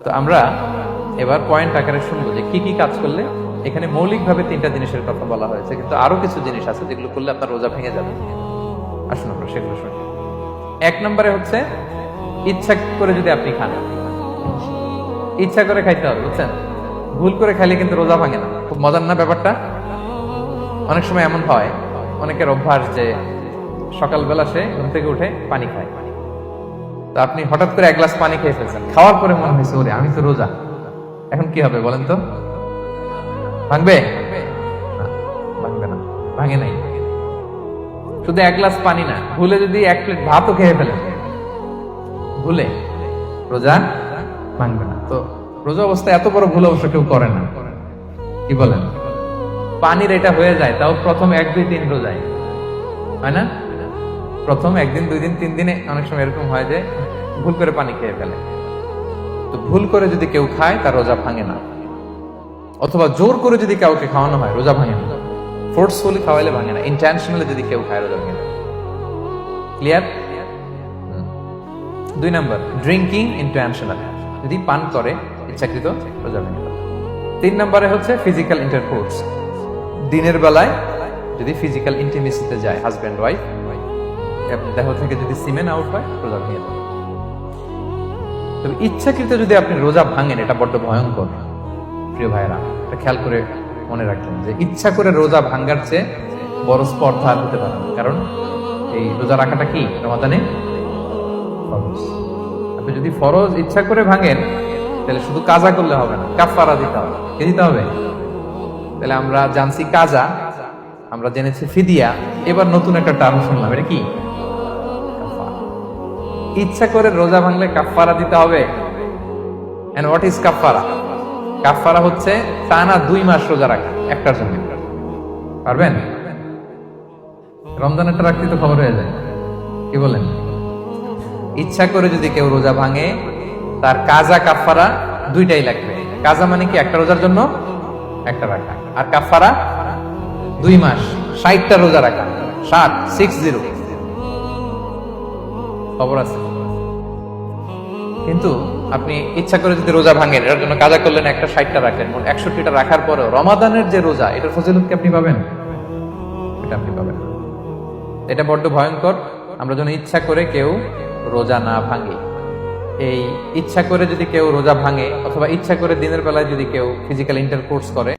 তো আমরা এবার পয়েন্ট আকারে শুনবো যে কি কি কাজ করলে, এখানে মৌলিকভাবে তিনটা জিনিসের কথা বলা হয়েছে, কিন্তু আরো কিছু জিনিস আছে যেগুলো করলে আপনার রোজা ভেঙে যাবে। আসুন আমরা সেগুলো শুনি। এক নম্বরে হচ্ছে ইচ্ছা করে যদি আপনি খান, ইচ্ছা করে খাইতে হবে, বুঝছেন? ভুল করে খাইলে কিন্তু রোজা ভাঙে না। খুব মজার না ব্যাপারটা? অনেক সময় এমন হয়, অনেকের অভ্যাস যে সকালবেলা সে ঘুম থেকে উঠে পানি খায়। তো আপনি হঠাৎ করে এক গ্লাস পানি খেয়ে ফেলছেন, খাওয়ার পরে মনে হয়েছে ওরে আমি তো রোজা, এখন কি হবে বলেন তো? ভাঙবে? না, ভাঙবে না, ভাঙে নাই। শুধু এক গ্লাস পানি না, ভুলে যদি এক প্লেট ভাতও খেয়ে ফেলেন, ভুলে, রোজা ভাঙবে না। তো রোজা অবস্থায় এত বড় ভুল অবশ্য কেউ করে না, কি বলেন? পানির এটা হয়ে যায়, তাও প্রথম 1-2-3 রোজায়, হয় না? প্রথম 1 দিন 2 দিন 3 দিনে অনেক সময় এরকম হয় যে ভুল করে পানি খেয়ে ফেলে। তো ভুল করে যদি কেউ খায় তার রোজা ভাঙে না, অথবা জোর করে যদি কাউকে খাওয়ানো হয় রোজা ভাঙে না। ফোর্সফুলি খাওয়াইলে ভাঙে না, ইন্টেনশনালি যদি কেউ খায় রোজা ভাঙে না। ক্লিয়ার? 2 নাম্বার, ড্রিঙ্কিং ইন্টেনশনাল, যদি পান করে ইচ্ছাকৃত, রোজা ভেঙে যাবে। 3 নম্বরে হচ্ছে ফিজিক্যাল ইন্টারকোর্স, দিনের বেলায় যদি ফিজিক্যাল ইন্টিমেসিতে যায় হাজব্যান্ড ওয়াইফ, দেহ থেকে যদি সিমেন আউট হয় রোজা ভেঙে যাবে। তবে ইচ্ছাকৃত যদি আপনি রোজা ভাঙেন, এটা বড্ড ভয়ঙ্কর প্রিয় ভাইরা, এটা খেয়াল করে মনে রাখবেন যে ইচ্ছা করে রোজা ভাঙার চেয়ে বড় স্পর্ধা আর হতে পারে না। কারণ এই রোজা রাখাটা কি রমাদানে ফরজ। আপনি যদি ফরজ ইচ্ছা করে ভাঙেন, তাহলে শুধু কাজা করলে হবে না, কাফারা দিতে হবে। কি দিতে হবে? তাহলে আমরা জানছি কাজা, আমরা জেনেছি ফিদিয়া, এবার নতুন একটা টার্ম শুনলাম, এটা কি? ইচ্ছা করে রোজা ভাঙলে কাফারা দিতে হবে। এন্ড হোয়াট ইজ কাফারা? কাফারা হচ্ছে টানা 2 মাস রোজা রাখা একটার জন্য। পারবেন? রমজানেরটা রাখতে তো খবর হয়ে যায়, কি বলেন? ইচ্ছা করে যদি কেউ রোজা ভাঙে, তার কাজা কাফারা 2টাই লাগবে। কাজা মানে কি? একটা রোজার জন্য একটা রাখা, আর কাফারা 2 মাস 60টা রোজা রাখা। 60 খবর আছে। কিন্তু আপনি ইচ্ছা করে যদি রোজা ভাঙেন, এটার জন্য কাজা করলেন, একটা 60টা রাখলেন, মোট 61টা রাখার পরেও রমাদানের যে রোজা, এটার ফজিলত কি আপনি পাবেন? এটা আপনি পাবেন। এটা বড্ড ভয়ঙ্কর। আমরা যেন ইচ্ছা করে কেউ রোজা না ভাঙে। এই ইচ্ছা করে যদি কেউ রোজা ভাঙে, অথবা ইচ্ছা করে দিনের বেলায় যদি কেউ ফিজিক্যাল ইন্টারকোর্স করে,